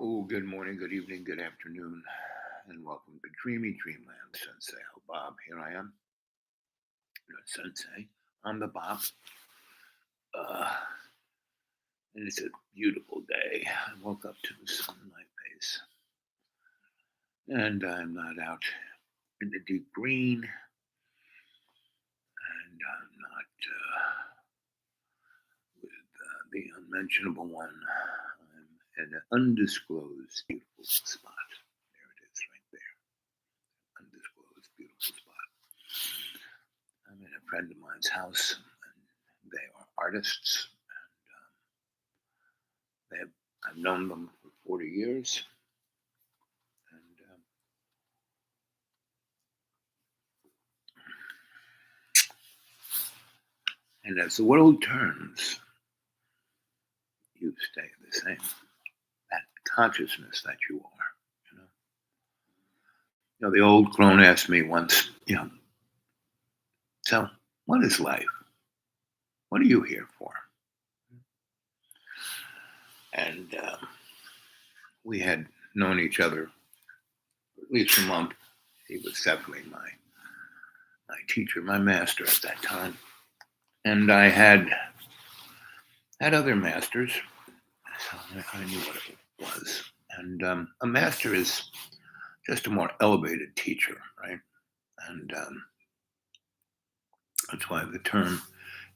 Oh, good morning, good evening, good afternoon, and welcome to Dreamy Dreamland, Sensei. Oh, Bob, here I am, Sensei, on the Bob. Uh, and it's a beautiful day. I woke up to the sun in my face, and I'm not out in the deep green, and I'm not with the unmentionable one. I'm in an undisclosed beautiful spot. There it is, right there. Undisclosed beautiful spot. I'm in a friend of mine's house, and they are artists. And I've known them for 40 years. And as the world turns, you stay the same. That consciousness that you are. The old crone asked me once, so what is life? What are you here for? And we had known each other for at least a month. He was definitely my teacher, my master at that time. And I had other masters, so I knew what it was. And a master is just a more elevated teacher, right? And that's why the term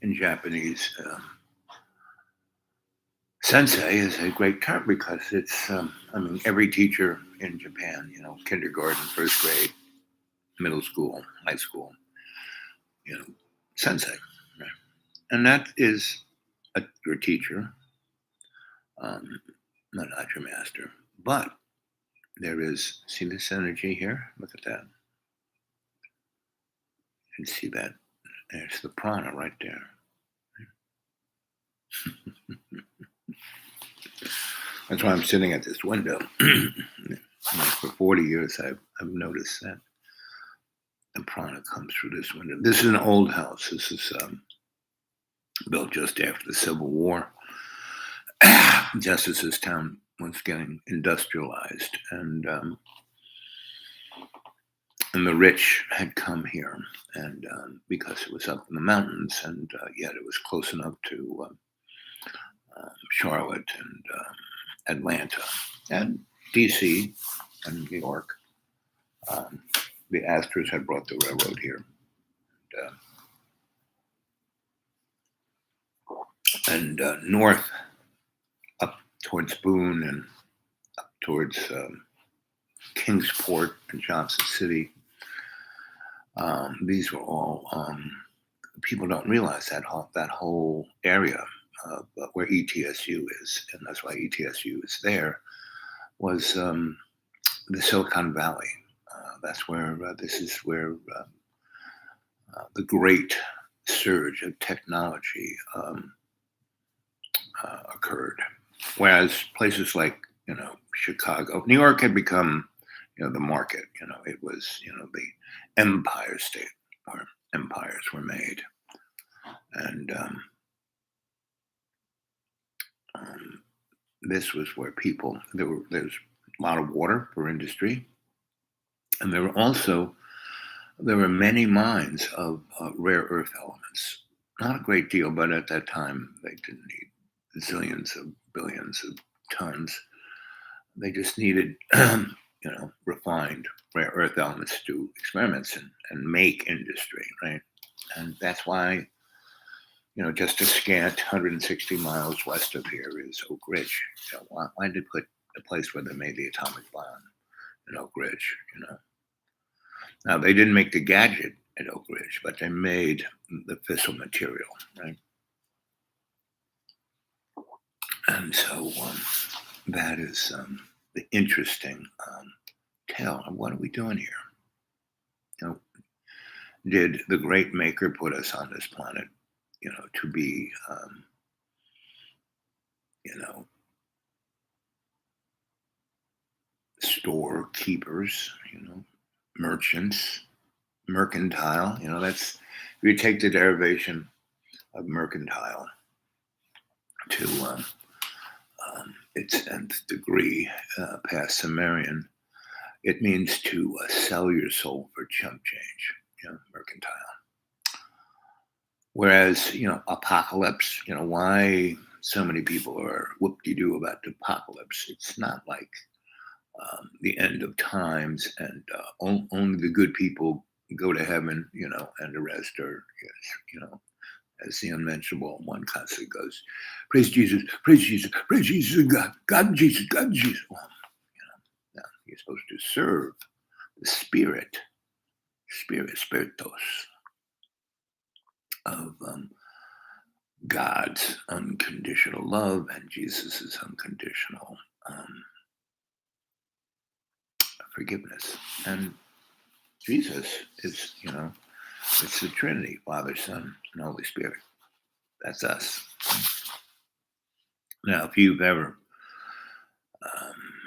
in Japanese, sensei, is a great term because it's, every teacher in Japan, kindergarten, first grade, middle school, high school, sensei, right? And that is your teacher, not your master. But there is, see this energy here? Look at that. You can see that. There's the prana right there. That's why I'm sitting at this window. For 40 years, I've noticed that the prana comes through this window. This is an old house. This is built just after the Civil War, just as this town was getting industrialized, and the rich had come here, and because it was up in the mountains, and yet it was close enough to Charlotte and Atlanta and DC and New York. The Astors had brought the railroad here. And north, up towards Boone and up towards Kingsport and Johnson City. These were all, people don't realize that whole area where ETSU is, and that's why ETSU is there, was the Silicon Valley. That's where, this is where the great surge of technology occurred. Whereas places like, Chicago, New York had become, the market. It was, the empire state where empires were made. And this was where people, there's a lot of water for industry. And there were many mines of rare earth elements. Not a great deal, but at that time they didn't need zillions of billions of tons. They just needed, refined rare earth elements to do experiments and make industry, right? And that's why, just a scant 160 miles west of here is Oak Ridge. Why did they put the place where they made the atomic bomb in Oak Ridge, Now, they didn't make the gadget at Oak Ridge, but they made the fissile material, right? And so that is the interesting tale of what are we doing here? Did the great maker put us on this planet, to be, storekeepers, merchants, mercantile, that's, if you take the derivation of mercantile to its nth degree, past Sumerian. It means to sell your soul for chump change, mercantile. Whereas, apocalypse, why so many people are whoop-de-doo about the apocalypse. It's not like the end of times and only the good people go to heaven, and the rest are, yes, as the unmentionable one constantly goes, praise Jesus, praise Jesus, praise Jesus, God and Jesus, God and Jesus. Well, no, you're supposed to serve the spiritos of God's unconditional love and Jesus's unconditional forgiveness. And Jesus is, it's the Trinity, Father, Son, and Holy Spirit. That's us. Now, if you've ever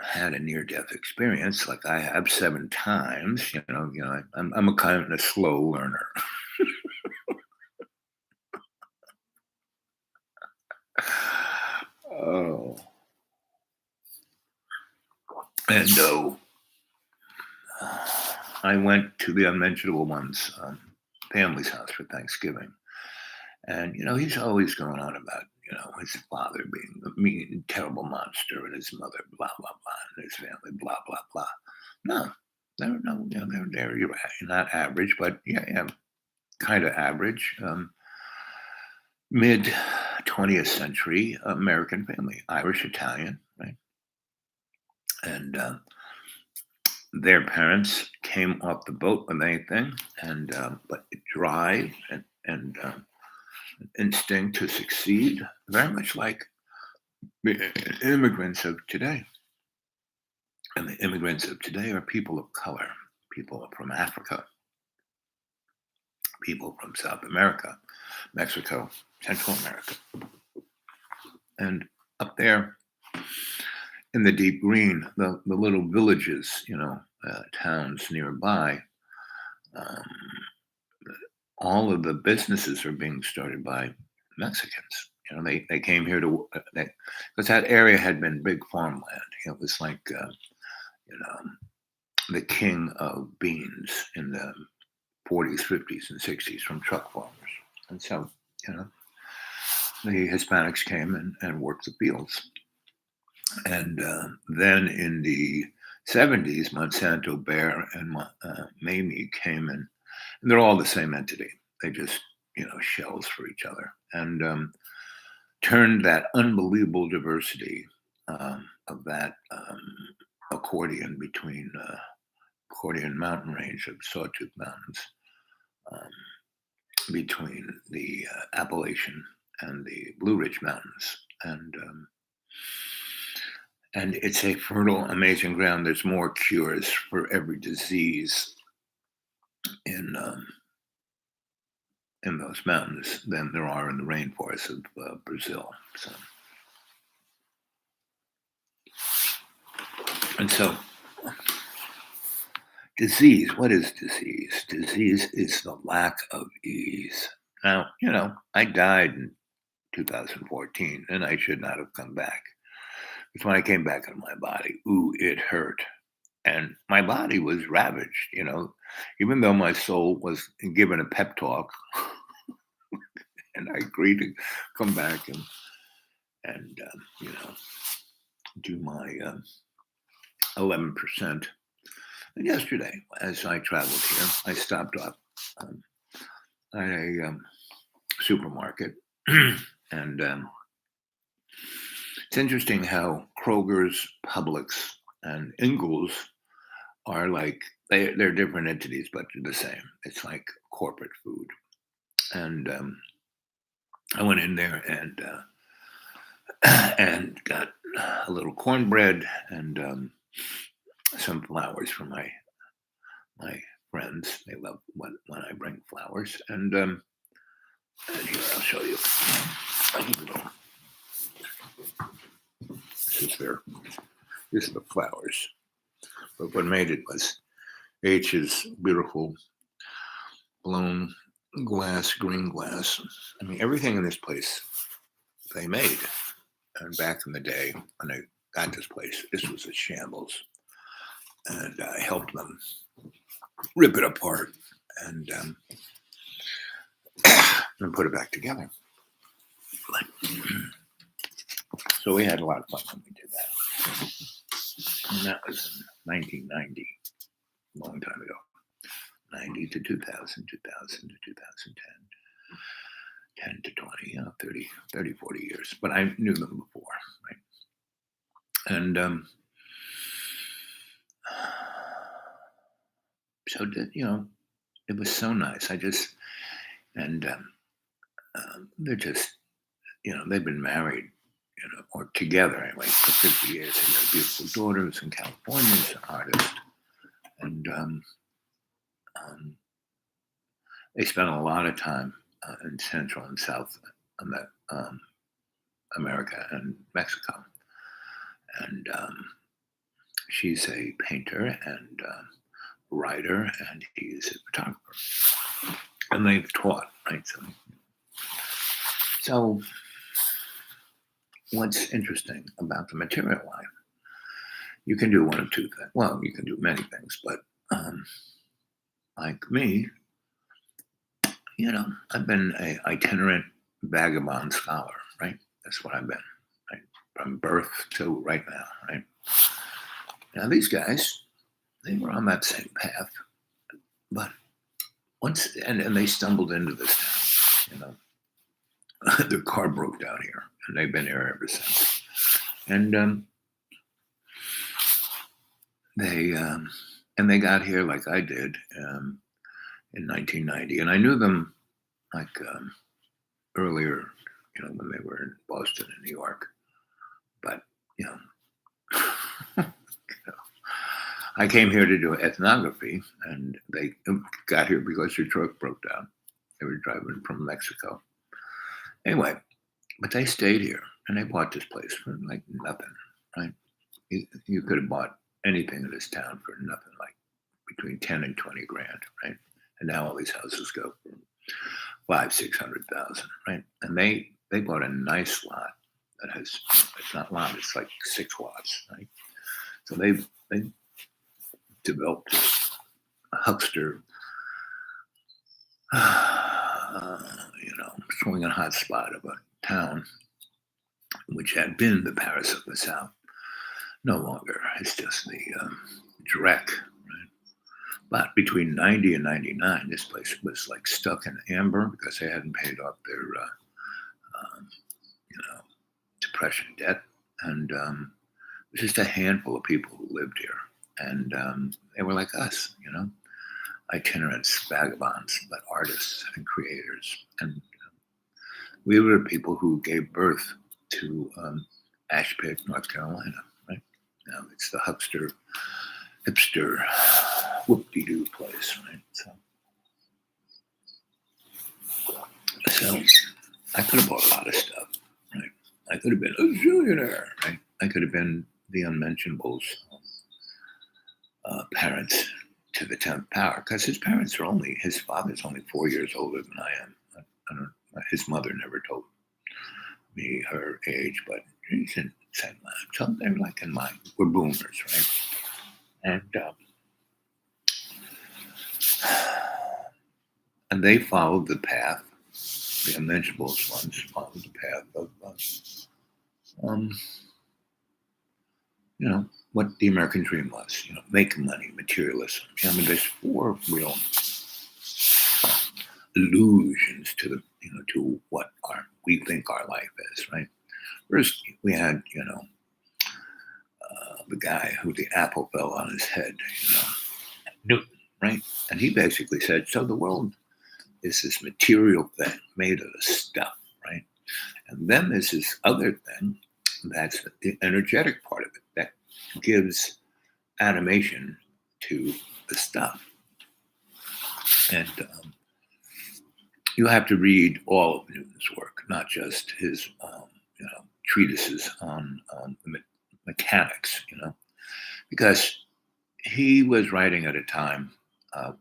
had a near-death experience, like I have 7 times, I'm a kind of a slow learner. Oh, and I went to the unmentionable one's family's house for Thanksgiving, and he's always going on about his father being a mean, terrible monster, and his mother blah blah blah, and his family blah blah blah. No, they're you're not average, but yeah, kind of average. Mid 20th century American family, Irish Italian, right? And their parents came off the boat with anything, and but drive and instinct to succeed, very much like the immigrants of today. And the immigrants of today are people of color, people from Africa, people from South America, Mexico, Central America. And up there in the deep green, the little villages, towns nearby, all of the businesses are being started by Mexicans. They came here to, because that area had been big farmland. It was like, the king of beans in the 40s, 50s, and 60s from truck farmers. And so, the Hispanics came and worked the fields. And then in the 70s, Monsanto, Bayer, and Mamie came in, and they're all the same entity. They just, shells for each other, and turned that unbelievable diversity of that accordion between accordion mountain range of Sawtooth Mountains, between the Appalachian and the Blue Ridge Mountains, and it's a fertile, amazing ground. There's more cures for every disease in those mountains than there are in the rainforests of Brazil. So, and so, disease. What is disease? Disease is the lack of ease. Now, I died in 2014, and I should not have come back. Because when I came back in my body, it hurt. And my body was ravaged, even though my soul was given a pep talk, and I agreed to come back and do my 11%. And yesterday, as I traveled here, I stopped off at a supermarket, and it's interesting how Kroger's, Publix, and Ingles are like, they're different entities, but they're the same. It's like corporate food. And I went in there and got a little cornbread and some flowers for my friends. They love when I bring flowers. And here, I'll show you. These are the flowers. But what made it was H's beautiful blown glass, green glass. I mean, everything in this place they made. And back in the day, when they got this place. This was a shambles, and I helped them rip it apart and and put it back together. So we had a lot of fun when we did that. And that was in 1990, a long time ago. 90 to 2000, 2000 to 2010, 10 to 20, 30, 40 years. But I knew them before, right? And so, it was so nice. And they're just, they've been married, or together anyway, for 50 years. They got beautiful daughters in California as an artist. And they spent a lot of time in Central and South America and Mexico. And she's a painter and writer, and he's a photographer. And they've taught, right? So what's interesting about the material life, you can do one of two things. Well, you can do many things, but like me, I've been an itinerant vagabond scholar, right? That's what I've been, right? From birth to right now, right? Now, these guys, they were on that same path, but and they stumbled into this town, their car broke down here, and they've been here ever since. And they got here like I did in 1990, and I knew them like earlier, when they were in Boston and New York. But I came here to do ethnography, and they got here because their truck broke down. They were driving from Mexico. Anyway, but they stayed here, and they bought this place for like nothing, right? You could have bought anything in this town for nothing, like between 10 and 20 grand, right? And now all these houses go for 500,000-600,000, right? And they bought a nice lot that has, it's not lot, it's like 6 lots, right? So they developed this huckster, swinging hot spot of a town which had been the Paris of the South. No longer. It's just the dreck, right? But between 90 and 99, this place was like stuck in amber because they hadn't paid off their, depression debt. And there's just a handful of people who lived here. And they were like us, itinerants, vagabonds, but artists and creators. And we were people who gave birth to Ashpit, North Carolina, right? Now it's the huckster, hipster, whoop-de-doo place, right? So I could have bought a lot of stuff, right? I could have been a zillionaire, right? I could have been the unmentionables' parents to the 10th power, because his father's only 4 years older than I am. I don't. His mother never told me her age, but she's in the same line. So they're like in mine. We're boomers, right? And they followed the path. The unmentionables ones followed the path of, what the American dream was. Make money, materialism. There's 4 real allusions to the to what we think our life is, right? First, we had the guy who the apple fell on his head, Newton, right? And he basically said, so the world is this material thing made of stuff, right? And then there's this other thing that's the energetic part of it that gives animation to the stuff. And you have to read all of Newton's work, not just his, treatises on the mechanics, because he was writing at a time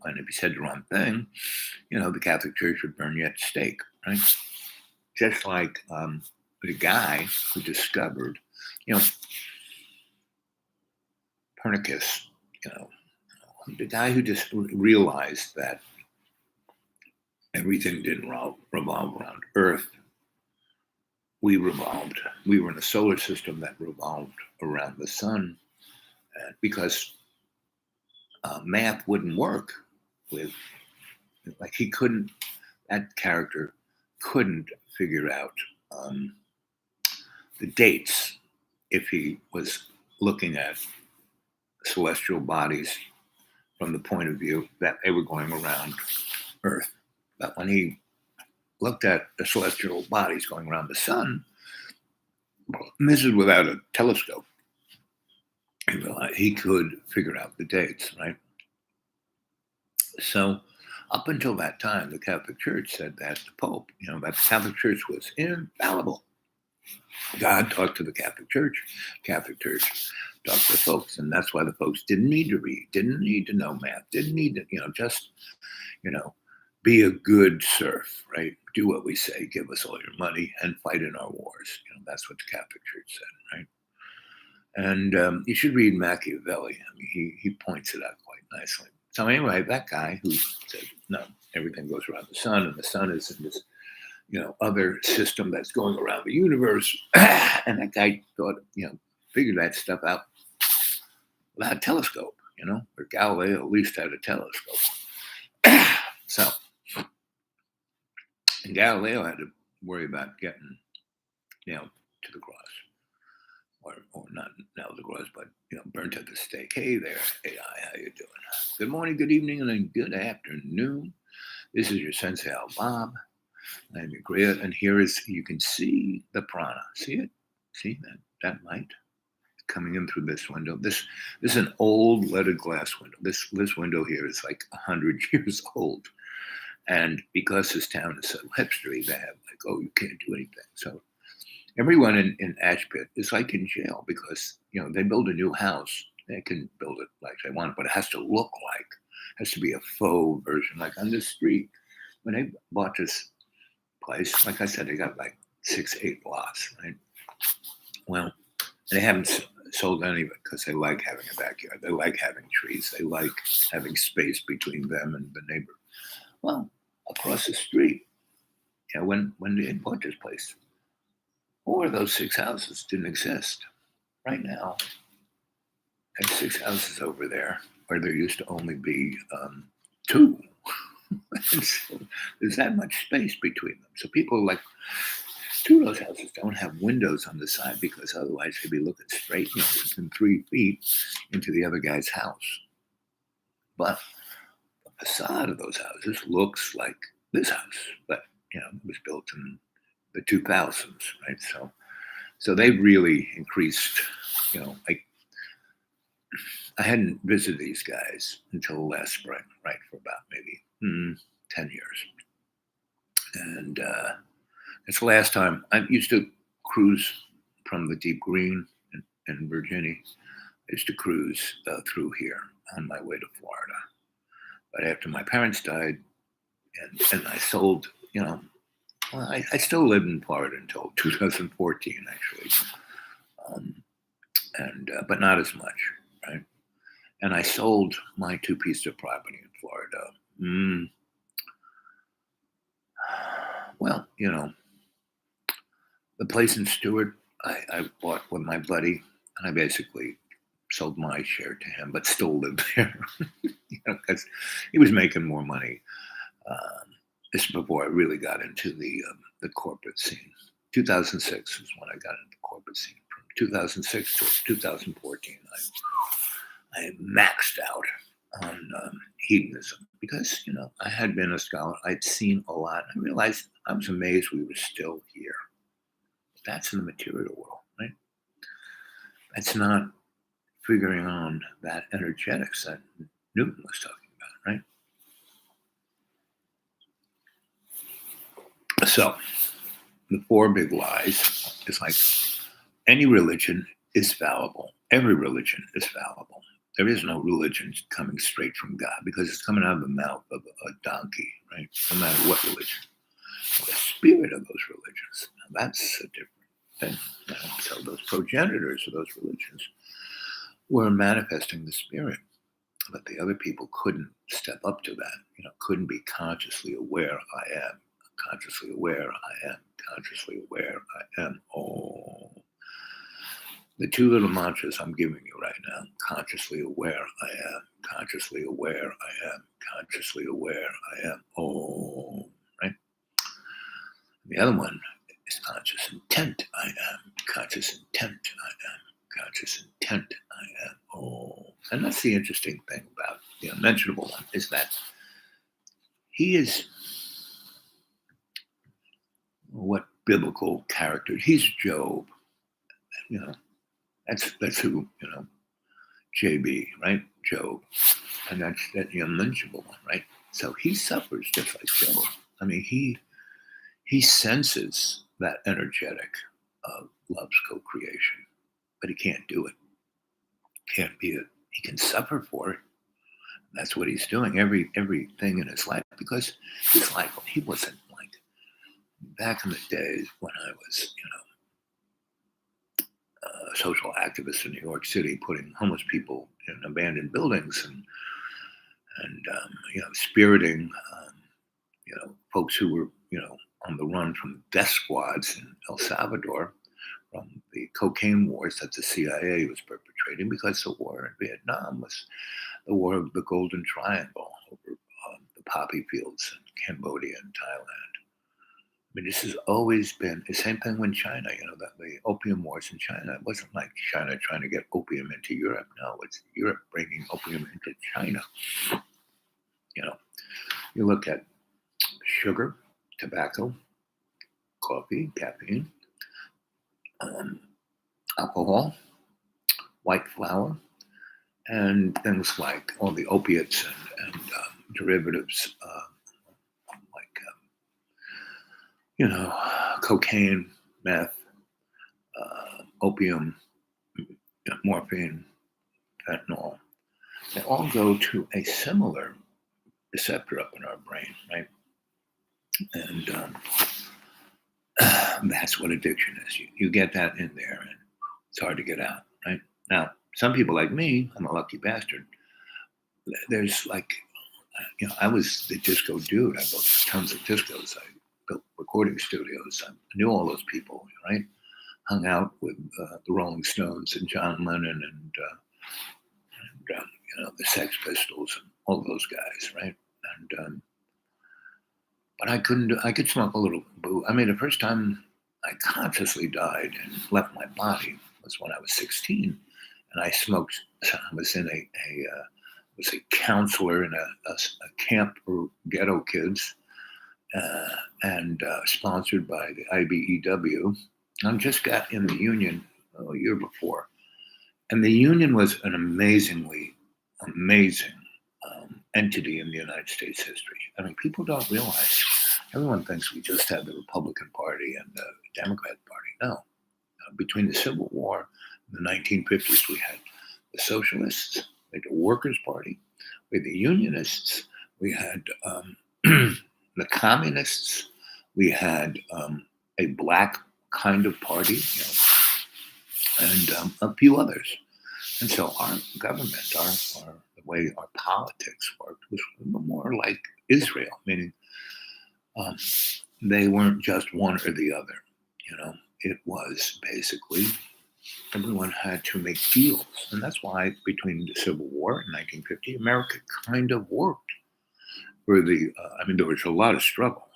when if he said the wrong thing, the Catholic Church would burn you at the stake, right? Just like the guy who discovered, Copernicus, you know, the guy who just realized that everything didn't revolve around Earth. We revolved. We were in a solar system that revolved around the sun, because math wouldn't work with, like, he couldn't, that character couldn't figure out the dates if he was looking at celestial bodies from the point of view that they were going around Earth. But when he looked at the celestial bodies going around the sun, and this is without a telescope, he realized he could figure out the dates, right? So up until that time, the Catholic Church said that the Pope, that the Catholic Church was infallible. God talked to the Catholic Church talked to the folks, and that's why the folks didn't need to read, didn't need to know math, didn't need to, just, be a good serf, right? Do what we say, give us all your money, and fight in our wars. That's what the Catholic Church said, right? And you should read Machiavelli. I mean, he points it out quite nicely. So anyway, that guy who said, no, everything goes around the sun, and the sun is in this, other system that's going around the universe. And that guy thought, figured that stuff out without a telescope, or Galileo at least had a telescope. So, and Galileo had to worry about getting, to the cross. Or not nailed to the cross, but burnt at the stake. Hey there, AI, how you doing? Good morning, good evening, and good afternoon. This is your Sensei Al Bob. I'm your great, and here is, you can see the prana. See it? See that light coming in through this window. This is an old leaded glass window. This window here is like 100 years old. And because this town is so hipstery, they have like, oh, you can't do anything. So everyone in Ashpit is like in jail because, they build a new house. They can build it like they want, but it has to look like, has to be a faux version, like on the street. When they bought this place, like I said, they got like 6-8 lots, right? Well, they haven't sold any of it because they like having a backyard. They like having trees. They like having space between them and the neighbor. Well, across the street, when they bought this place, 4 of those 6 houses didn't exist. Right now, there's 6 houses over there where there used to only be 2. So there's that much space between them. So people like 2 of those houses don't have windows on the side because otherwise they'd be looking straight, within 3 feet into the other guy's house. But the facade of those houses looks like this house, but it was built in the 2000s, right? So they've really increased. I hadn't visited these guys until last spring, right, for about maybe 10 years. And it's the last time. I used to cruise from the Deep Green in Virginia. I used to cruise through here on my way to Florida. But after my parents died and I sold, I still lived in Florida until 2014, actually. But not as much, right? And I sold my 2 pieces of property in Florida. Well, the place in Stewart, I bought with my buddy, and I basically sold my share to him, but still lived there, because he was making more money. This is before I really got into the corporate scene. 2006 was when I got into the corporate scene. From 2006 to 2014, I maxed out on hedonism because, I had been a scholar. I'd seen a lot. I realized I was amazed we were still here. That's in the material world, right? That's not figuring on that energetics that Newton was talking about, right? So the 4 big lies is like any religion is fallible. Every religion is fallible. There is no religion coming straight from God because it's coming out of the mouth of a donkey, right? No matter what religion. The spirit of those religions, now that's a different thing. So those progenitors of those religions were manifesting the spirit, but the other people couldn't step up to that, couldn't be consciously aware. I am consciously aware. I am consciously aware. I am. Oh, the two little mantras I'm giving you right now: consciously aware. I am consciously aware. I am consciously aware. I am. Oh, right. The other one is conscious intent. I am conscious intent. I am conscious intent. I am. Oh, and that's the interesting thing about the unmentionable one, is that he is what biblical character? He's Job. You know, that's who, JB, right? Job. And that's the unmentionable one, right? So he suffers just like Job. I mean, he senses that energetic love's co-creation, but he can't do it. Can't be it. He can suffer for it. That's what he's doing. Everything in his life, because his life, he wasn't like back in the days when I was, a social activist in New York City, putting homeless people in abandoned buildings and spiriting folks who were on the run from death squads in El Salvador from the cocaine wars that the CIA was perpetrating, because the war in Vietnam was the war of the Golden Triangle over the poppy fields in Cambodia and Thailand. I mean, this has always been the same thing when China, that the opium wars in China. It wasn't like China trying to get opium into Europe. No, it's Europe bringing opium into China. You look at sugar, tobacco, coffee, caffeine, alcohol, white flour, and things like all the opiates and derivatives like cocaine, meth, opium, morphine, fentanyl. They all go to a similar receptor up in our brain, right? And that's what addiction is. You get that in there, and it's hard to get out, right? Now, some people like me, I'm a lucky bastard. There's like, I was the disco dude. I built tons of discos. I built recording studios. I knew all those people, right? Hung out with the Rolling Stones and John Lennon and the Sex Pistols and all those guys, right? And but I couldn't do. I could smoke a little boo. I mean, the first time I consciously died and left my body was when I was 16, and I smoked. I was in was a counselor in a camp for ghetto kids, and sponsored by the IBEW. I just got in the union a year before, and the union was an amazing entity in the United States history. I mean, people don't realize. Everyone thinks we just had the Republican Party and the Democrat Party. No. Between the Civil War and the 1950s, we had the Socialists, we had the Workers' Party, we had the Unionists, we had the Communists, we had a black kind of party, and a few others. And so our government, the way our politics worked, was more like Israel, meaning they weren't just one or the other. It was basically everyone had to make deals, and that's why between the Civil War in 1950, America kind of worked for the. There was a lot of struggle.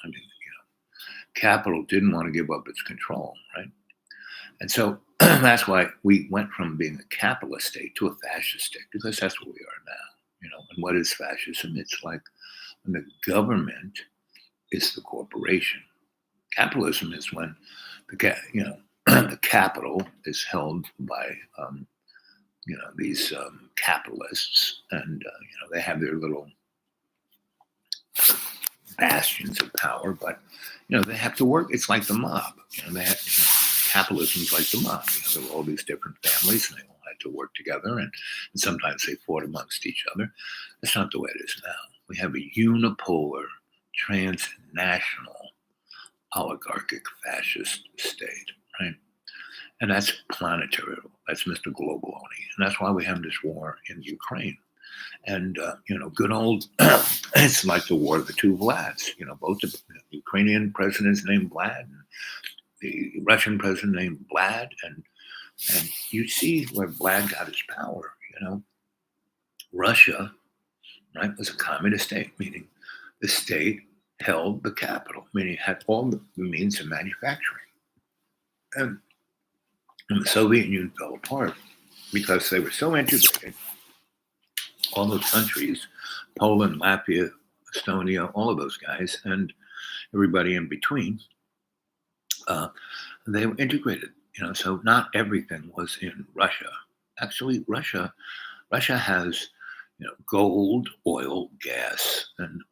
Capital didn't want to give up its control, right? And so that's why we went from being a capitalist state to a fascist state, because that's what we are now. And what is fascism? It's like when the government is the corporation. Capitalism is when the capital is held by these capitalists, and they have their little bastions of power, but they have to work. It's like the mob. Capitalism is like the mob. There were all these different families, and they all had to work together, and sometimes they fought amongst each other. That's not the way it is now. We have a unipolar, transnational, oligarchic, fascist state, right? And that's planetary. That's Mr. Globaloni. And that's why we have this war in Ukraine. And, good old, it's like the war of the two Vlads. Both the Ukrainian president's named Vlad, and the Russian president named Vlad. And you see where Vlad got his power. Russia, right, was a communist state, meaning the state held the capital, meaning it had all the means of manufacturing. And when the Soviet Union fell apart, because they were so integrated, all those countries, Poland, Latvia, Estonia, all of those guys, and everybody in between, they were integrated. So not everything was in Russia. Actually, Russia has, gold, oil, gas, and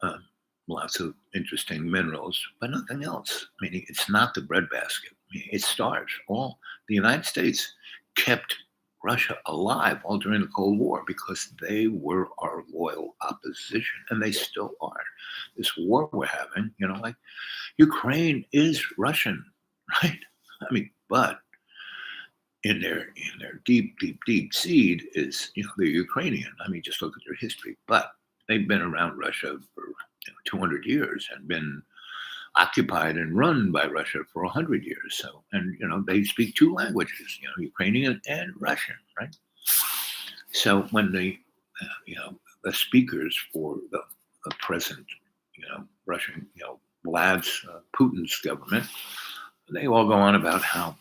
lots of interesting minerals, but nothing else. Meaning, it's not the breadbasket. It starves. The United States kept Russia alive all during the Cold War because they were our loyal opposition, and they still are. This war we're having, like Ukraine is Russian, right? But in their deep, deep, deep seed is they're Ukrainian. Just look at their history. But they've been around Russia for 200 years and been occupied and run by Russia for 100 years. So, and they speak two languages, Ukrainian and Russian, right? So when the speakers for the present, Russian, Vlad's Putin's government, they all go on about how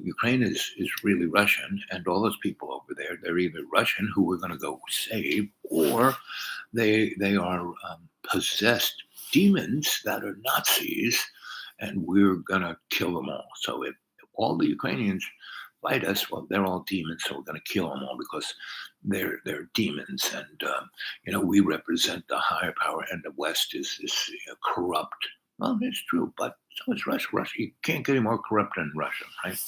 Ukraine is really Russian, and all those people over there, they're either Russian who we're going to go save, or they are possessed demons that are Nazis, and we're going to kill them all. So if all the Ukrainians fight us, well, they're all demons, so we're going to kill them all because they're demons, and we represent the higher power, and the West is this corrupt. Well, it's true, but so is Russia. You can't get any more corrupt than Russia, right?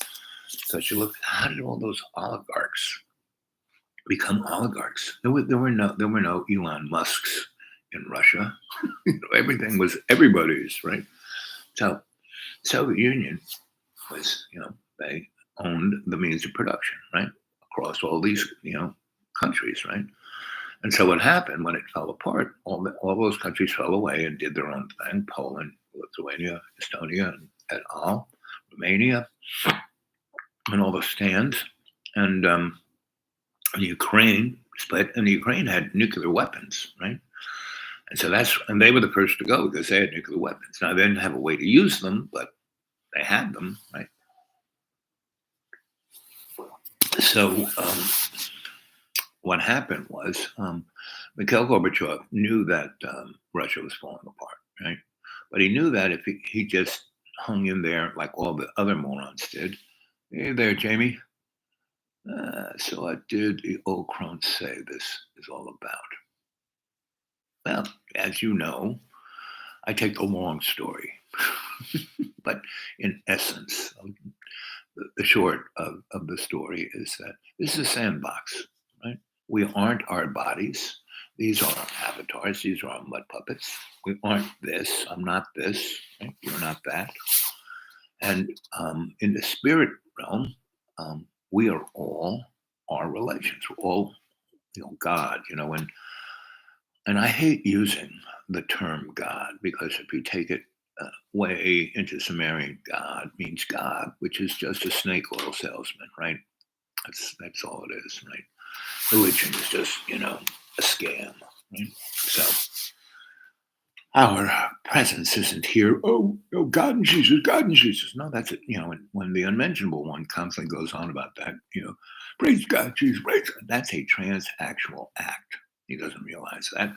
So you look, how did all those oligarchs become oligarchs? There were no Elon Musks in Russia. Everything was everybody's, right? So Soviet Union was, they owned the means of production, right, across all these, countries, right? And so what happened when it fell apart? All those countries fell away and did their own thing. Poland, Lithuania, Estonia, and et al., Romania, and all the stands, and Ukraine split, and Ukraine had nuclear weapons, right? And so and they were the first to go because they had nuclear weapons. Now they didn't have a way to use them, but they had them, right? So what happened was Mikhail Gorbachev knew that Russia was falling apart, right? But he knew that if he just hung in there like all the other morons did. Hey there, Jamie. So what did the old crone say this is all about? Well, as you know, I take the long story. But in essence, the short of the story is that this is a sandbox, right? We aren't our bodies. These are our avatars. These are our mud puppets. We aren't this. I'm not this. Right? You're not that. And in the spirit realm, we are all our relations. We're all, God, and I hate using the term God because if you take it way into Sumerian, God means God, which is just a snake oil salesman, right? That's all it is, right? Religion is just, a scam, right? So our presence isn't here. Oh, God and Jesus, God and Jesus. No, that's it. When the unmentionable one constantly goes on about that, praise God, Jesus, praise God. That's a transactional act. He doesn't realize that.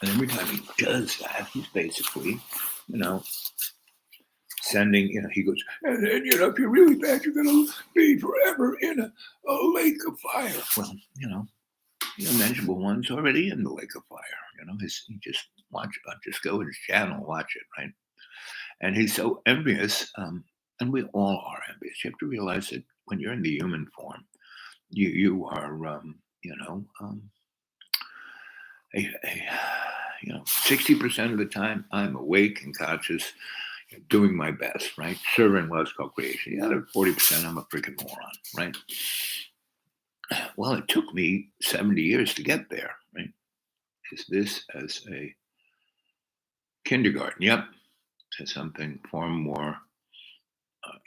And every time he does that, he's basically, sending, he goes, and if you're really bad, you're going to be forever in a lake of fire. Well, the unmentionable one's already in the lake of fire. He just go to his channel, watch it, right? And he's so envious, and we all are envious. You have to realize that when you're in the human form, you are, 60% of the time I'm awake and conscious. doing my best, right? Serving was co-creation. The other 40%, I'm a freaking moron, right? Well, it took me 70 years to get there, right? Is this as a kindergarten? Yep, to something far more.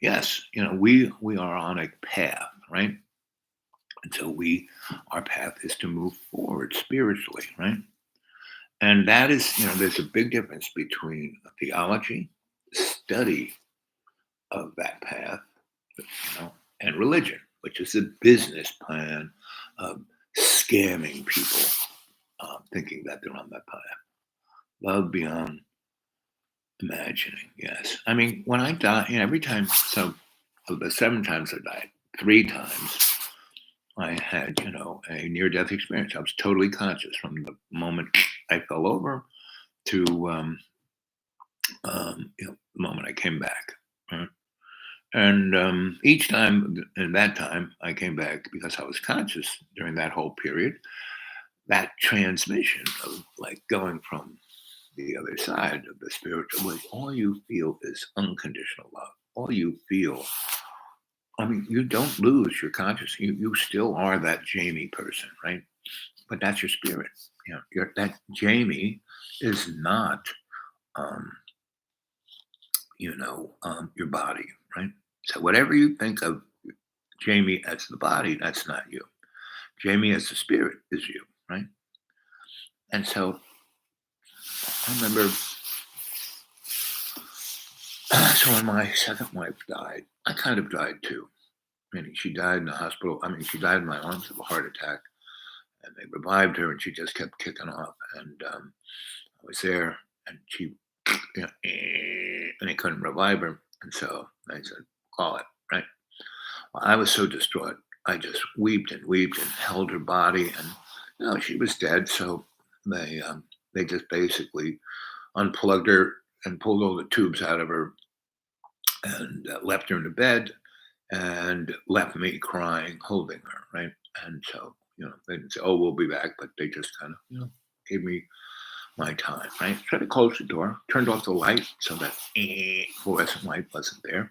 Yes, we are on a path, right? And so our path is to move forward spiritually, right? And that is, there's a big difference between theology, study of that path, and religion, which is a business plan of scamming people, thinking that they're on that path. Love beyond imagining. Yes, I mean when I die, every time. So of the 7 times I died, 3 times I had, a near-death experience. I was totally conscious from the moment I fell over to the moment I came back. Right? And each time, in that time, I came back because I was conscious during that whole period. That transmission of like going from the other side of the spiritual world, all you feel is unconditional love. All you feel, I mean, you don't lose your consciousness. You still are that Jamie person, right? But that's your spirit. That Jamie is not, um, your body, right? So whatever you think of Jamie as the body, that's not you. Jamie as the spirit is you, right? And so I remember, so when my second wife died, I kind of died too. Meaning she died in the hospital. I mean, she died in my arms of a heart attack, and they revived her, and she just kept kicking off. And I was there, and she, and they couldn't revive her. And so I said, call it, right? Well, I was so distraught. I just wept and held her body, and she was dead. So they just basically unplugged her and pulled all the tubes out of her and left her in the bed and left me crying, holding her, right? And so, they didn't say, "Oh, we'll be back," but they just kind of, gave me my time, right? Tried to close the door, turned off the light so that fluorescent light wasn't there.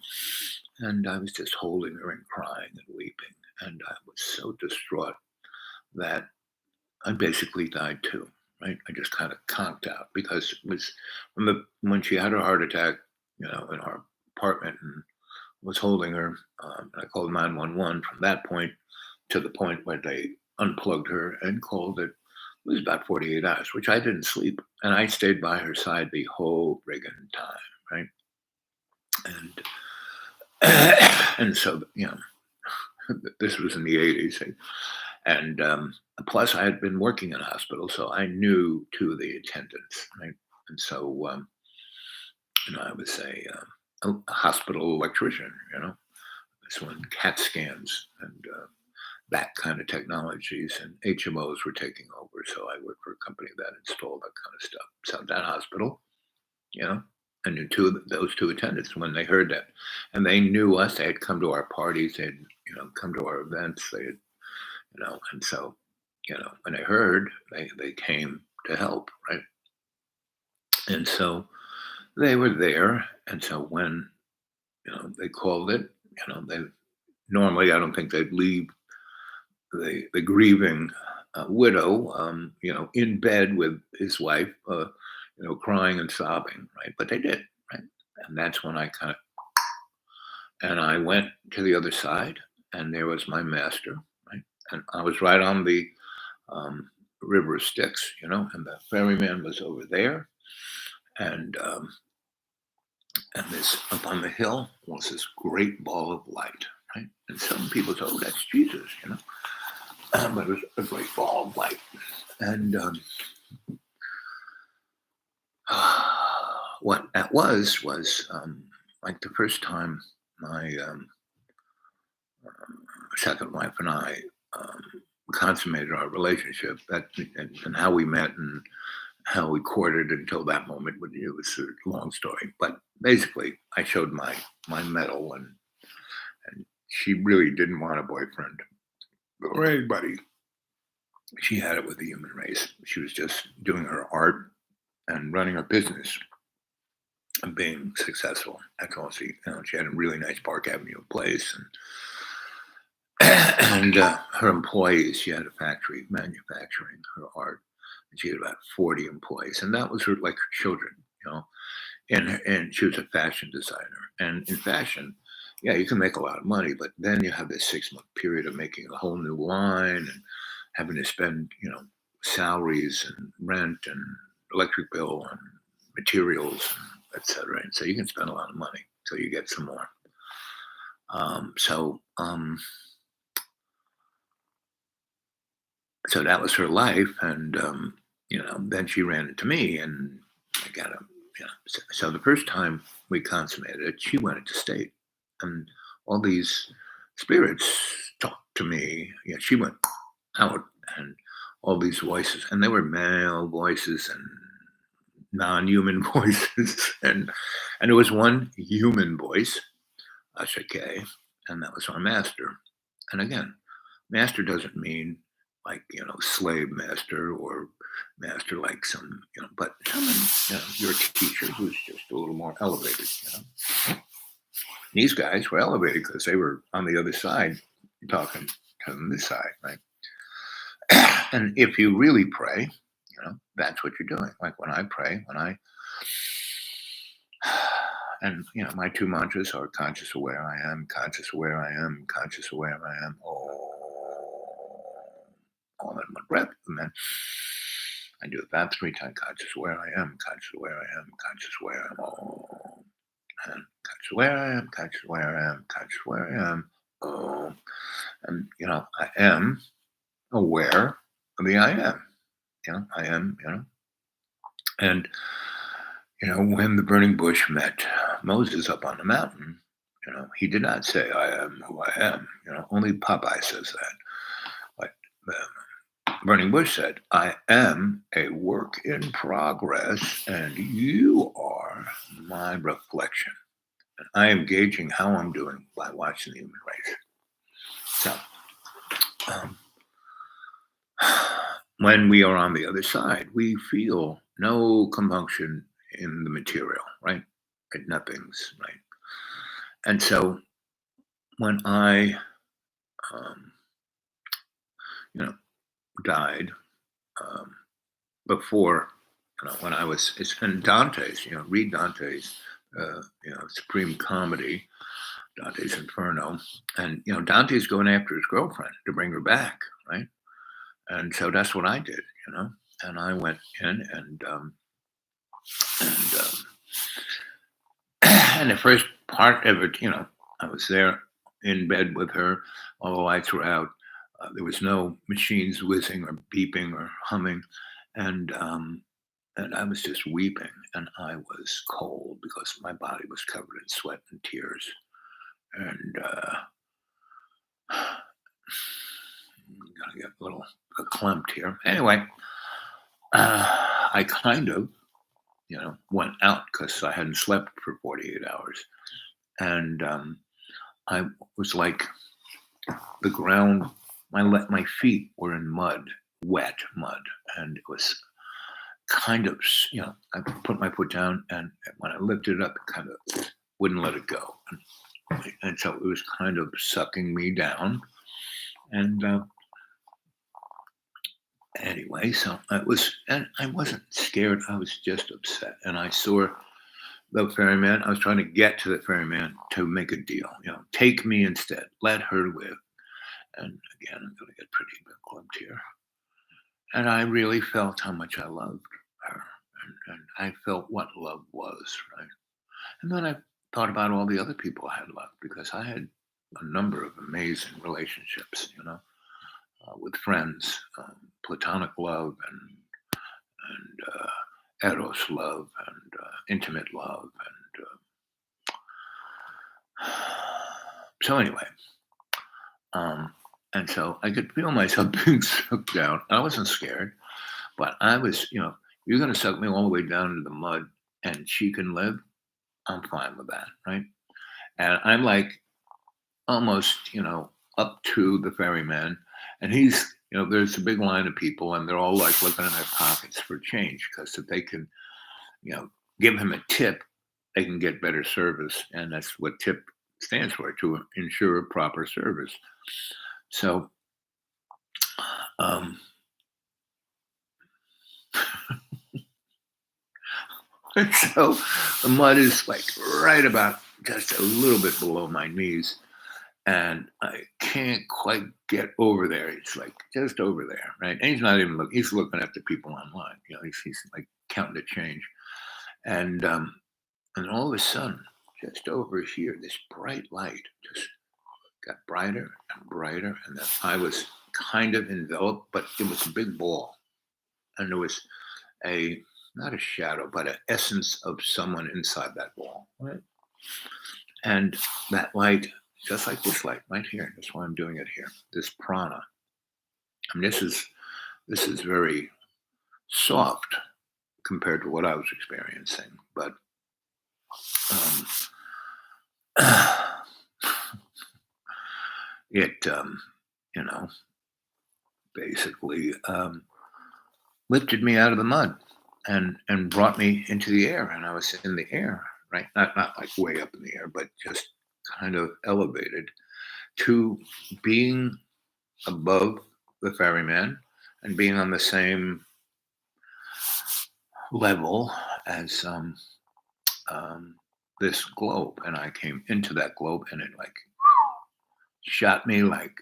And I was just holding her and crying and weeping. And I was so distraught that I basically died too, right? I just kind of conked out because it was when she had her heart attack, in our apartment and was holding her. And I called 911 from that point to the point where they unplugged her and called it. It was about 48 hours, which I didn't sleep. And I stayed by her side the whole friggin' time, right? And so, this was in the 80s. And plus, I had been working in a hospital, so I knew two of the attendants, right? And so, I was a hospital electrician, this one CAT scans and that kind of technologies, and HMOs were taking over. So I worked for a company that installed that kind of stuff. So that hospital, I knew those two attendants when they heard that, and they knew us. They had come to our parties. They had, come to our events. They had, and so, when they heard, they came to help, right? And so they were there. And so when, they called it, they normally, I don't think they'd leave the grieving widow, in bed with his wife, crying and sobbing, right? But they did, right? And that's when and I went to the other side, and there was my master, right? And I was right on the River of Styx, and the ferryman was over there, and this up on the hill was this great ball of light, right? And some people said, "Oh, that's Jesus," but it was a great ball of light, and what that was like the first time my second wife and I consummated our relationship. That and how we met and how we courted until that moment. But it was a long story. But basically, I showed my mettle, and she really didn't want a boyfriend or anybody. She had it with the human race. She was just doing her art and running her business. being successful. That's all she had a really nice Park Avenue place, and her employees. She had a factory manufacturing her art, and she had about 40 employees, and that was her like her children, you know. And she was a fashion designer, and in fashion, yeah, you can make a lot of money, but then you have this 6 month period of making a whole new line and having to spend, salaries and rent and electric bill and materials, etc. And so you can spend a lot of money till you get some more. So so that was her life, and then she ran into me, and I got a, so the first time we consummated it, she went into state, and all these spirits talked to me. Yeah, she went out, and all these voices, and they were male voices and non-human voices, and there was one human voice, Ashake, and that was our master. And again, master doesn't mean like slave master or master like some but someone your teacher who's just a little more elevated. These guys were elevated because they were on the other side talking to this side, right? And if you really pray, that's what you're doing. Like when I pray, and my two mantras are conscious aware I am, conscious aware I am, conscious aware I am. All in one breath, and then I do that 3 times. Conscious aware I am, conscious aware I am, conscious aware I am. And conscious aware I am, conscious aware I am, conscious aware I am. And I am aware of the I am. I am. And when the burning bush met Moses up on the mountain, he did not say, "I am who I am." Only Popeye says that. But burning bush said, "I am a work in progress, and you are my reflection. And I am gauging how I'm doing by watching the human race." So, when we are on the other side, we feel no compunction in the material, right? Like nothing's right. And so, when I, died before, when I was, it's in Dante's, read Dante's, Supreme Comedy, Dante's Inferno, and Dante's going after his girlfriend to bring her back, right? And so that's what I did, and I went in and and the first part of it, I was there in bed with her, all the lights were out, there was no machines whizzing or beeping or humming, and I was just weeping, and I was cold because my body was covered in sweat and tears, and I'm gonna get a little clumped here. Anyway, I kind of, went out because I hadn't slept for 48 hours, and I was like the ground. My feet were in mud, wet mud, and it was kind of, I put my foot down, and when I lifted it up, it kind of wouldn't let it go, and so it was kind of sucking me down, and anyway, so and I wasn't scared. I was just upset, and I saw the ferryman. I was trying to get to the ferryman to make a deal. Take me instead. Let her live. And again, I'm going to get pretty clumped here. And I really felt how much I loved her, and I felt what love was, right? And then I thought about all the other people I had loved because I had a number of amazing relationships, with friends, platonic love and eros love and intimate love, and so anyway, and so I could feel myself being sucked down. I wasn't scared, but I was, you're going to suck me all the way down into the mud, and she can live. I'm fine with that, right? And I'm like almost, up to the ferryman, and he's, there's a big line of people, and they're all like looking in their pockets for change because if they can, give him a tip, they can get better service, and that's what TIP stands for, to ensure proper service. So, um, so the mud is like right about just a little bit below my knees, and I can't quite get over there. It's like just over there, right? And he's not even looking; he's looking at the people online. He's like counting the change, and and all of a sudden, just over here, this bright light just got brighter and brighter, and then I was kind of enveloped, but it was a big ball, and there was a not a shadow, but an essence of someone inside that ball, right? And that light, just like this light right here, that's why I'm doing it here. This prana. I mean, this is very soft compared to what I was experiencing, but um, it, you know, basically lifted me out of the mud and brought me into the air, and I was in the air, right? Not like way up in the air, but just kind of elevated to being above the ferryman and being on the same level as this globe. And I came into that globe, and it like shot me like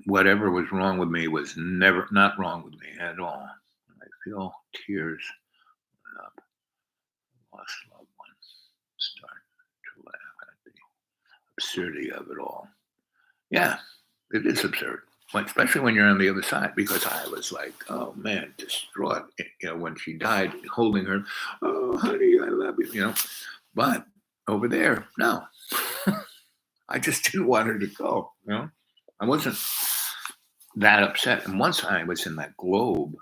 whatever was wrong with me was never not wrong with me at all. I feel tears up. Lost loved ones start to laugh at the absurdity of it all. Yeah, it is absurd. Especially when you're on the other side, because I was like, oh man, distraught. When she died, holding her, oh honey, I love you. But over there, no, I just didn't want her to go. I wasn't that upset. And once I was in that globe,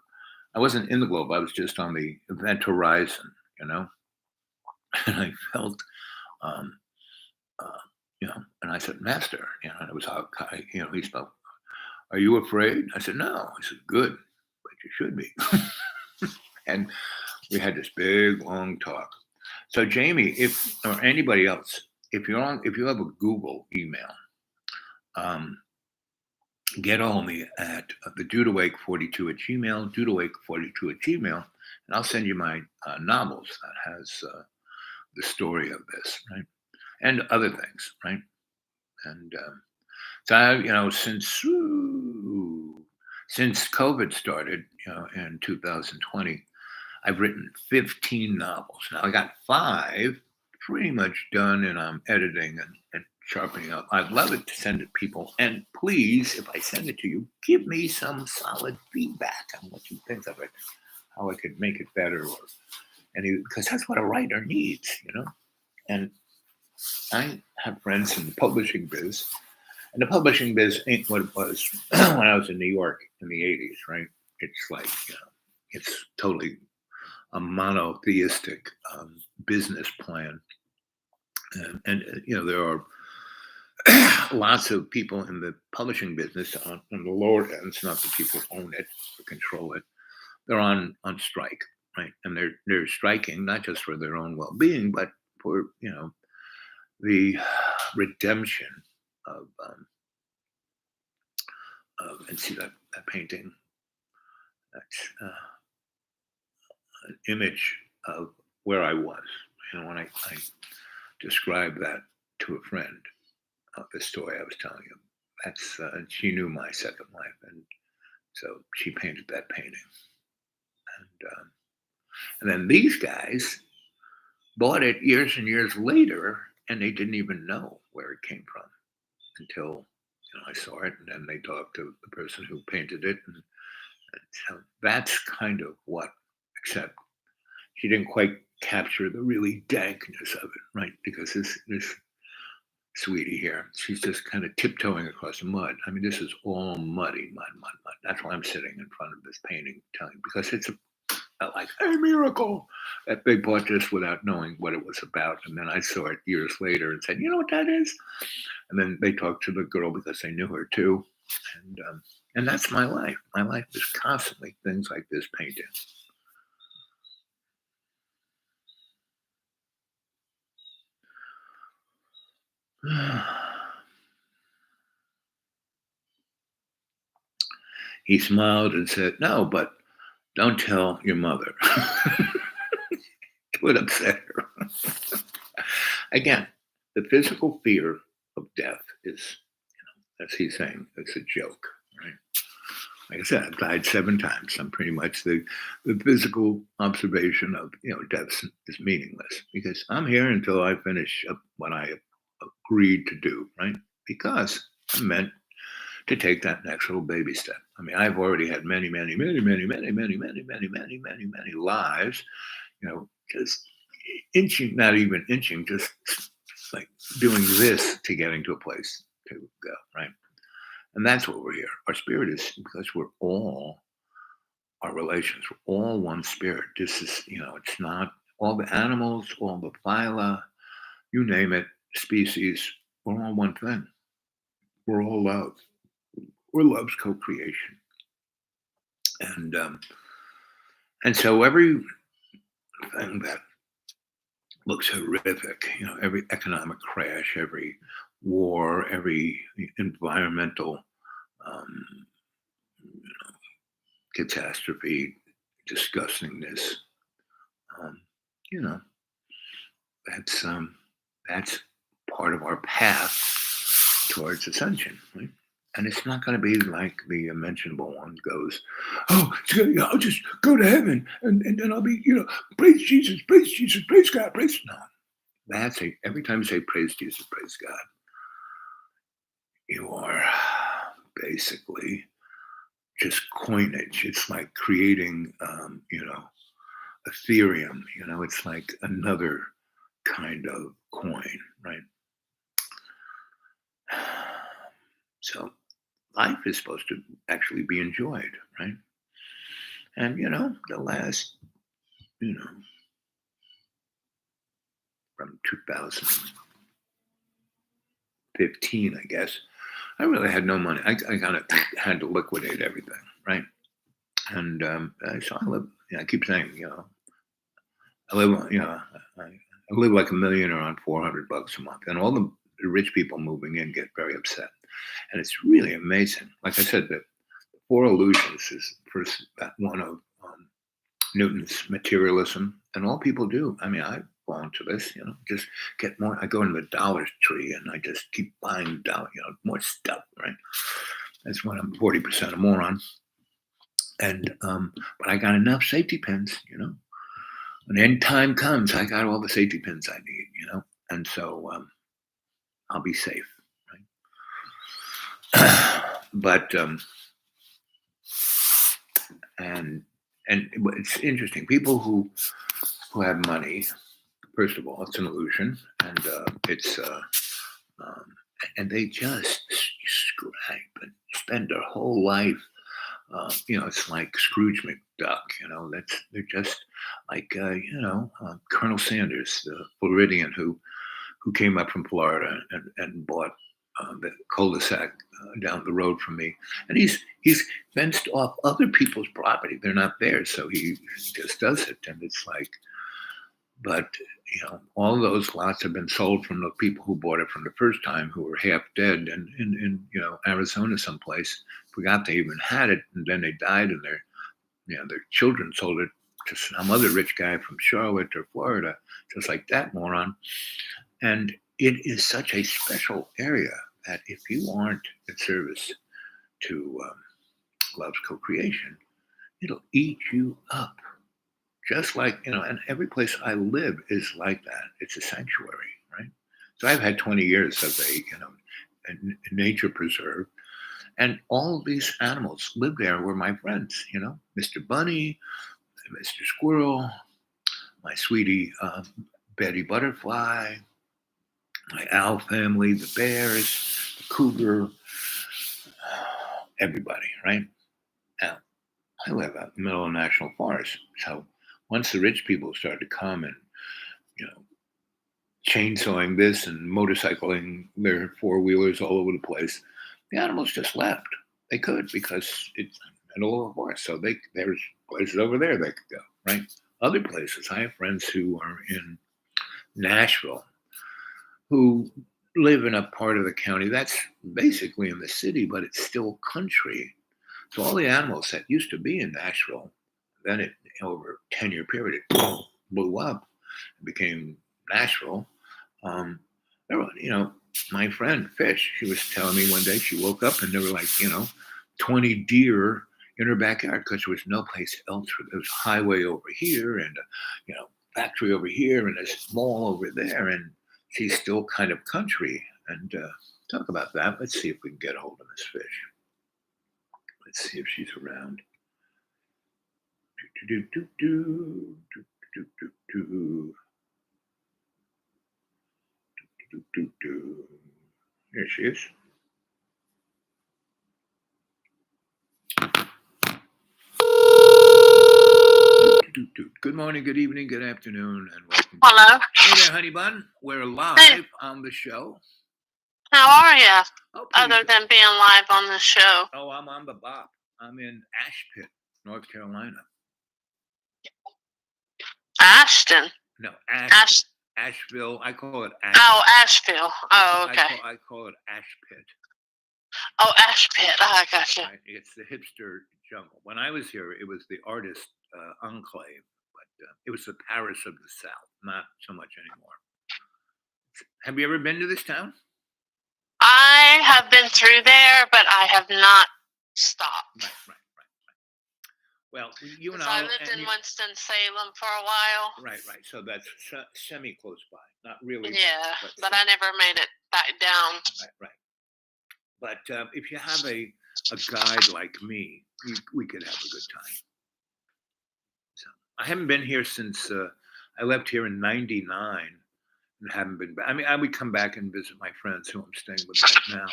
I wasn't in the globe. I was just on the event horizon. And I felt, um, uh, and I said, Master, and it was how, he spoke. Are you afraid? I said, no. I said, good, but you should be. And we had this big, long talk. So, Jamie, or anybody else, if you have a Google email, get on me at the dudeawake42 at Gmail, dudeawake42 at Gmail, and I'll send you my novels that has the story of this, right? And other things, right? And so, since COVID started, in 2020, I've written 15 novels. Now I got 5 pretty much done, and I'm editing and sharpening up. I'd love it to send it to people. And please, if I send it to you, give me some solid feedback on what you think of it, how I could make it better, because that's what a writer needs. And I have friends in the publishing biz, and the publishing biz ain't what it was when I was in New York in the 80s, right? It's like, it's totally a monotheistic business plan. And there are lots of people in the publishing business on the lower ends, not the people who own it or control it. They're on strike, right? And they're striking not just for their own well-being, but for the redemption of and see that painting. That's an image of where I was. When I described that to a friend, the story I was telling you, that's she knew my second life, and so she painted that painting. And then these guys bought it years and years later, and they didn't even know where it came from until I saw it, and then they talked to the person who painted it, and so that's kind of what. Except she didn't quite capture the really dankness of it, right? Because this sweetie here, she's just kind of tiptoeing across the mud. I mean, this is all muddy, mud. That's why I'm sitting in front of this painting, because it's like a miracle that they bought this without knowing what it was about. And then I saw it years later and said, you know what that is? And then they talked to the girl because they knew her too. And that's my life. My life is constantly things like this painting. He smiled and said, "No, but don't tell your mother." It would upset her. Again, the physical fear of death is, as he's saying, it's a joke, right? Like I said, I've died 7 times. I'm pretty much the physical observation of death is meaningless because I'm here until I finish up what I agreed to do, right? Because I'm meant to take that next little baby step. I mean, I've already had many, many, many, many, many, many, many, many, many, many, many lives, just inching, not even inching, just like doing this to getting to a place to go, right? And that's what we're here. Our spirit is because we're all our relations, we're all one spirit. This is, it's not all the animals, all the phyla, you name it, species, we're all one thing. We're all love. We're love's co-creation. And so everything that looks horrific, every economic crash, every war, every environmental um, catastrophe, disgustingness, um, you know, that's part of our path towards ascension, right? And it's not going to be like the mentionable one goes, oh, I'll just go to heaven and then I'll be, praise Jesus, praise God, praise. No, every time you say praise Jesus, praise God, you are basically just coinage. It's like creating, Ethereum. It's like another kind of coin, right? So life is supposed to actually be enjoyed, right? And the last, you know, from 2015, I guess, I really had no money. I kind of had to liquidate everything, right? And so I keep saying, I live, I live like a millionaire on $400 a month, and all the rich people moving in get very upset, and it's really amazing. Like I said, the Four Illusions is first one of Newton's materialism, and all people do. I mean, I belong to this. Just get more. I go into the Dollar Tree and I just keep buying more stuff. Right? That's when I'm 40% a moron. And but I got enough safety pins. When end time comes, I got all the safety pins I need. And so I'll be safe. Right? But and it's interesting. People who have money, first of all, it's an illusion, and it's um, and they just scrape and spend their whole life. It's like Scrooge McDuck. They're just like Colonel Sanders, the Floridian who came up from Florida and bought the cul-de-sac down the road from me, and he's fenced off other people's property. They're not there, so he just does it, and it's like, but all those lots have been sold from the people who bought it from the first time, who were half dead, and in Arizona someplace, forgot they even had it, and then they died, and their children sold it to some other rich guy from Charlotte or Florida, just like that moron. And it is such a special area that if you aren't in service to love's co-creation, it'll eat you up. Just like, and every place I live is like that. It's a sanctuary, right? So I've had 20 years of a nature preserve, and all of these animals live there were my friends, Mr. Bunny, Mr. Squirrel, my sweetie Betty Butterfly, my owl family, the bears, the cougar, everybody, right? Now, I live out in the middle of a national forest. So once the rich people started to come and, you know, chainsawing this and motorcycling their four-wheelers all over the place, the animals just left. They could, because it's middle of a forest. So there's places over there they could go, right? Other places, I have friends who are in Nashville who live in a part of the county that's basically in the city, but it's still country. So all the animals that used to be in Nashville, then it over a 10-year period, it blew up and became Nashville. Um, there were, my friend Fish, she was telling me one day she woke up and there were like, 20 deer in her backyard because there was no place else. There was a highway over here and, factory over here and a mall over there. And she's still kind of country. And talk about that. Let's see if we can get a hold of Miss Fish. Let's see if she's around. Here she is. Good morning, good evening, good afternoon, and welcome. Hello. Hey there, honey bun. We're live on the show. How are you? Oh, Other good. than being live on the show. Oh, I'm on the bop. I'm in Ashpit, North Carolina. Ashton. No, Asheville. I call it Asheville. Oh, Asheville. Oh, okay. I call it Ashpit. Oh, Ashpit. Oh, I gotcha. Right. It's the hipster jungle. When I was here, it was the artist enclave, but it was the Paris of the South, not so much anymore. Have you ever been to this town? I have been through there, but I have not stopped. Right. Well, you and I lived in Winston-Salem for a while. Right. So that's semi close by, not really. Yeah, but I never made it back down. Right. But if you have a guide like me, we could have a good time. So I haven't been here since I left here in '99 and haven't been back. I mean, I would come back and visit my friends who I'm staying with right now.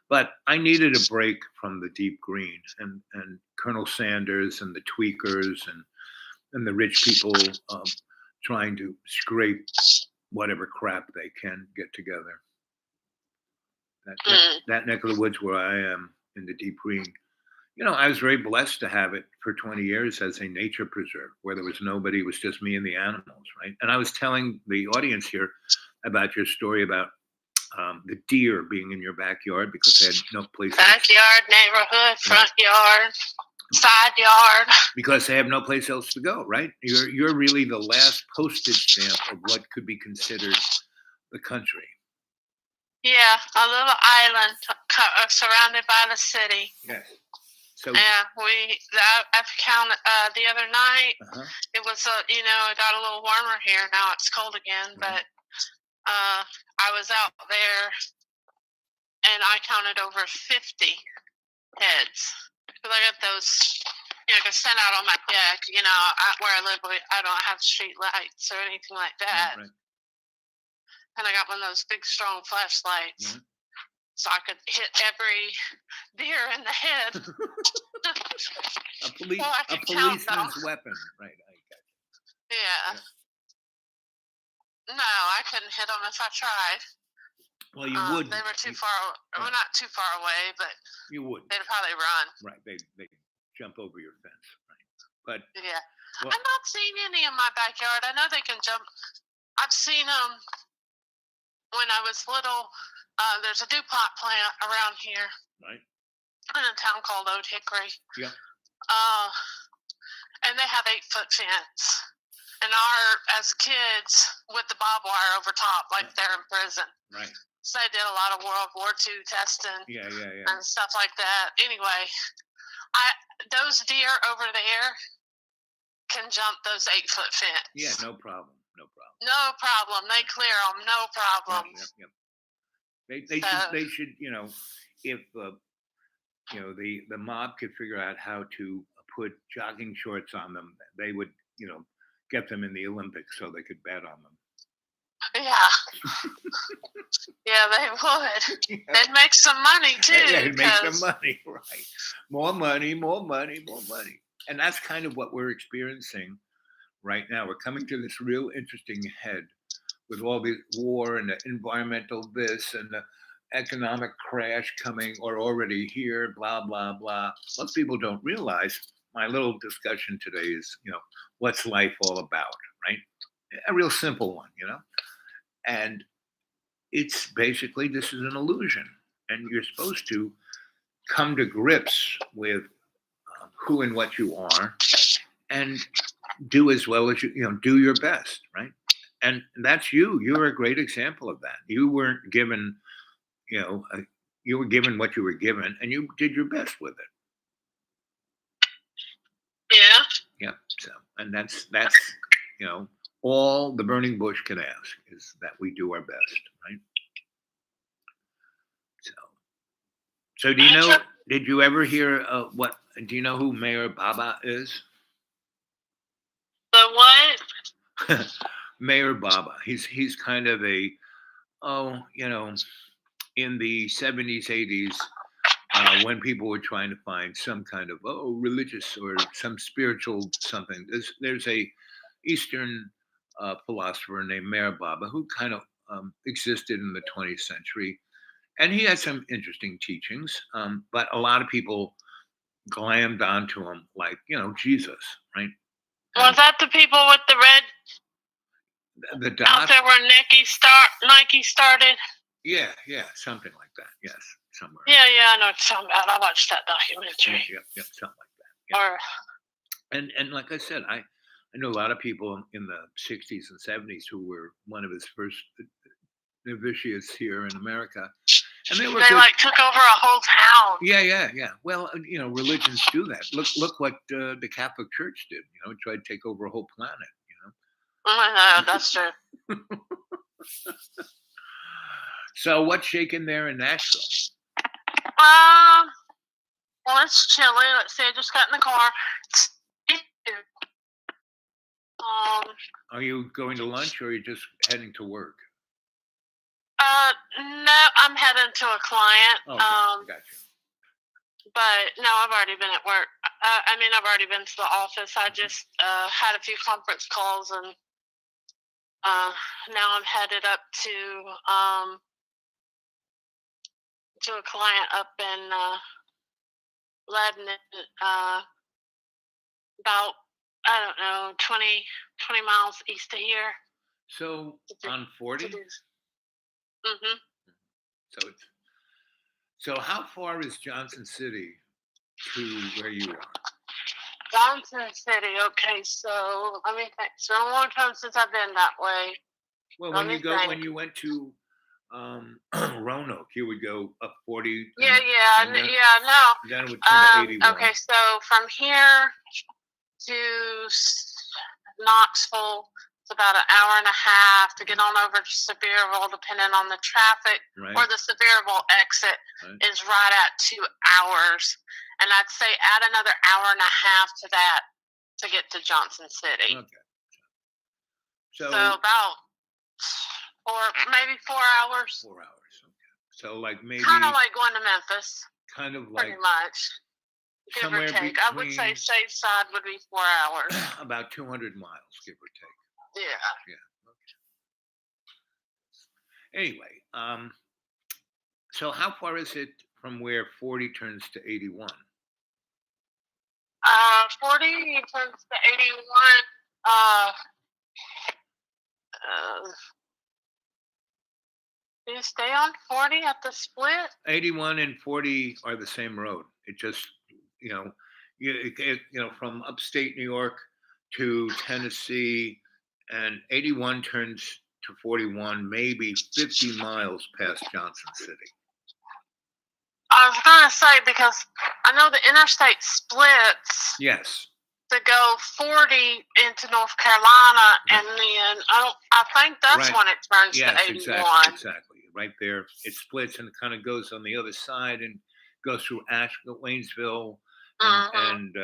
But I needed a break from the deep green and Colonel Sanders and the tweakers and the rich people trying to scrape whatever crap they can get together. That neck of the woods where I am in the deep green, I was very blessed to have it for 20 years as a nature preserve where there was nobody, it was just me and the animals, right? And I was telling the audience here about your story about the deer being in your backyard because they had no place. Backyard, neighborhood, front yard, side yard. Because they have no place else to go, right? You're really the last postage stamp of what could be considered the country. Yeah, a little island surrounded by the city. Yes. So yeah, I've counted the other night. It was it got a little warmer here. Now it's cold again, but I was out there and I counted over 50 heads. Because I got those, I can stand out on my deck. Where I live, I don't have street lights or anything like that. Right. And I got one of those big, strong flashlights. Mm-hmm. So I could hit every deer in the head. a policeman's weapon, right? I got you. Yeah. No, I couldn't hit them if I tried. Well, you would. They were too far. Right. Well, not too far away, but you would. They'd probably run. Right. They jump over your fence. Right. But yeah, well, I've not seen any in my backyard. I know they can jump. I've seen them when I was little. There's a DuPont plant around here. Right. In a town called Old Hickory. Yeah. And they have 8-foot fence. And as kids, with the barbed wire over top, like they're in prison. Right. So they did a lot of World War II testing. Yeah. And stuff like that. Anyway, those deer over there can jump those 8-foot fence. Yeah, no problem. No problem. They clear them. No problem. Yep. They should, if the mob could figure out how to put jogging shorts on them, they would, get them in the Olympics so they could bet on them. Yeah. Yeah, they would. Yeah. They'd make some money too. Yeah, they'd make some money, right? More money. And that's kind of what we're experiencing right now. We're coming to this real interesting head with all the war and the environmental this and the economic crash coming or already here, blah, blah, blah. Most people don't realize my little discussion today is, what's life all about, right? A real simple one, And it's basically this is an illusion, and you're supposed to come to grips with who and what you are, and do as well as you know, do your best, right? And that's you. You're a great example of that. You weren't given, you know, you were given what you were given, and you did your best with it. Yeah. Yeah. So, and that's you know, all the burning bush can ask is that we do our best, right? So do you know? Did you ever hear what? Do you know who Mayor Baba is? The what? Mayor Baba. He's kind of a you know, in the 70s, 80s, when people were trying to find some kind of religious or some spiritual something. There's a Eastern philosopher named Mayor Baba who kind of existed in the 20th century, and he had some interesting teachings. But a lot of people glammed onto him like, you know, Jesus, right? Was that the people with the red the dot out there where Nike started? Yeah, something like that. Yes, somewhere. Yeah, I know what you're talking about. I watched that documentary. Yeah, something like that. Yeah. Or and like I said, I know a lot of people in the 60s and 70s who were one of his first novitiates here in America, and they like took over a whole town. Yeah. Well, you know, religions do that. Look what the Catholic Church did. You know, it tried to take over a whole planet. You know. Oh, that's true. So what's shaking there in Nashville? Well, it's chilly. Let's see. I just got in the car. Are you going to lunch or are you just heading to work? No, I'm heading to a client. Okay, gotcha. But no, I've already been at work. I've already been to the office. I just had a few conference calls, and now I'm headed up to a client up in Lebanon, about, I don't know, 20 miles east of here. So on 40? Mm-hmm. So how far is Johnson City to where you are? Johnson City. Okay, so let me think. It's been a long time since I've been that way. Well, when you went to Roanoke, you would go up 40. Yeah, no. Then it would turn to 81. Okay, so from here to Knoxville, it's about an hour and a half to get on over to Sevierville, depending on the traffic. Right. Or the Sevierville exit is right at 2 hours. And I'd say add another hour and a half to that to get to Johnson City. Okay. So about maybe 4 hours. 4 hours. Okay. So like maybe kind of like going to Memphis. Kind of like pretty much. Give or take. I would say safe side would be 4 hours. About 200 miles, give or take. Yeah. Okay. Anyway, so how far is it from where 40 turns to 81? 40 turns to 81. Do you stay on 40 at the split? 81 and 40 are the same road. It just, from upstate New York to Tennessee, and 81 turns to 41, maybe 50 miles past Johnson City. I was going to say, because I know the interstate splits. Yes. To go 40 into North Carolina, and then I think that's when it turns to 81. Exactly. Right there, it splits and it kind of goes on the other side and goes through Waynesville and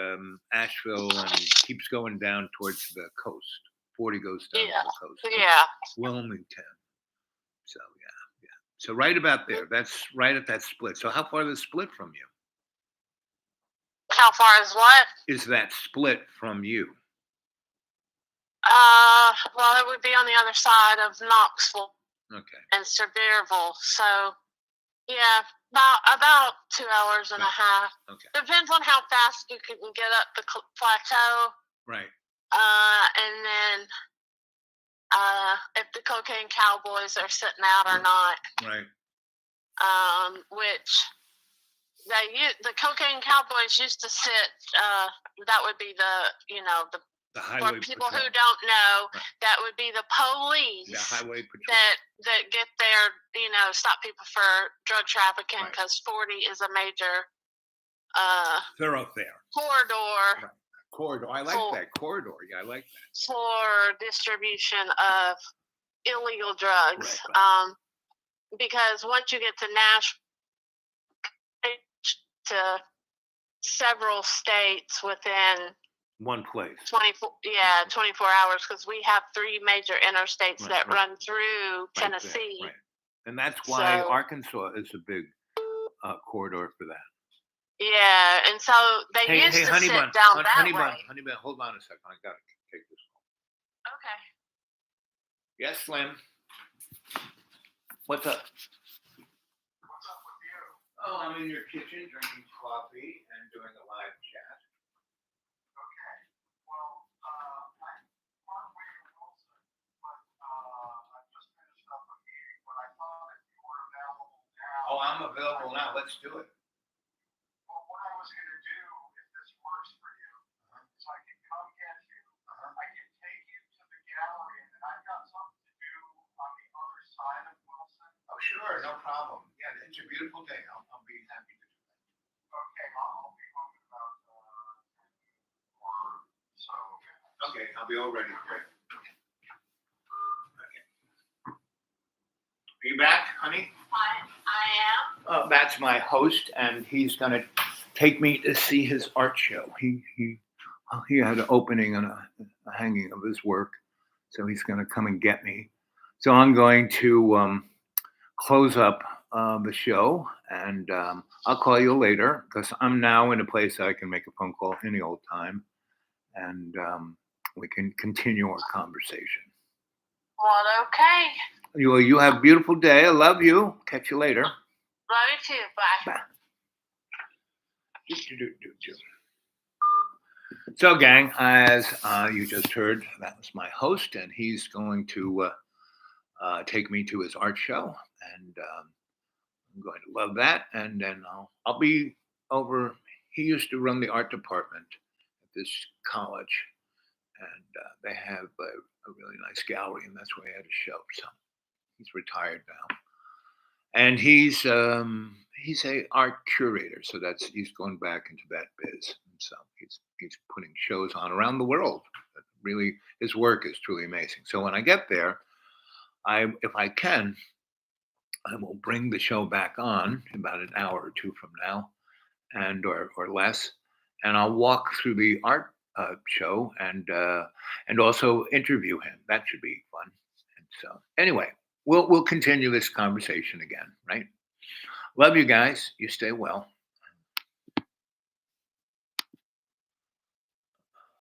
Asheville and keeps going down towards the coast. 40 goes down to the coast. Yeah. Wilmington. So yeah. So right about there. That's right at that split. So how far is the split from you? How far is what? Is that split from you? Well, it would be on the other side of Knoxville. Okay. And Sevierville. So, yeah, about 2 hours and a half. Okay. Depends on how fast you can get up the plateau. Right. And then if the Cocaine Cowboys are sitting out or not. Right. Which the Cocaine Cowboys used to sit. That would be the highway for people patrol. who don't know, right. that would be the police. The highway patrol. That get there, stop people for drug trafficking, Right. because 40 is a major thoroughfare. corridor. Right. Corridor. I like that. Corridor. Yeah, I like that. For distribution of illegal drugs. Right. Because once you get to Nashville, to several states within one place. 24 hours, because we have 3 major interstates that run through Tennessee. Right. And that's why Arkansas is a big corridor for that. Yeah, and so they used to sit down that way. Honey bun, hold on a second. I gotta take this call. Okay. Yes, Slim. What's up? What's up with you? Oh, I'm in your kitchen drinking coffee and doing a live chat. Okay. Well, I'm on William Wilson, but I just finished up a meeting, but I thought if you were available now. Oh, I'm available now. Let's do it. Well, what I was going to do, if this works for you, is I can come get you. I can take you to the gallery, and then I've got something to do on the other side of Wilson. Oh, sure. No problem. Yeah, it's a beautiful day. I'll be happy to do that. Okay, I'll be home in about 10 or so. Okay, I'll be all ready for it. Okay. Are you back, honey? I am. That's my host, and he's going to take me to see his art show. He had an opening and a hanging of his work, so he's going to come and get me. So I'm going to close up the show, and I'll call you later, because I'm now in a place I can make a phone call any old time, and we can continue our conversation. Well, okay. You have a beautiful day. I love you. Catch you later. Love you too. Bye. Bye. So, gang, as you just heard, that was my host, and he's going to take me to his art show, and I'm going to love that. And then I'll be over. He used to run the art department at this college, and they have a really nice gallery, and that's where he had a show. So he's retired now, and he's a art curator. So he's going back into that biz. And so he's putting shows on around the world. Really, his work is truly amazing. So when I get there, if I can, I will bring the show back on about an hour or two from now, and or less, and I'll walk through the art show and also interview him. That should be fun. And so anyway, we'll continue this conversation again, right? Love you guys. You stay well.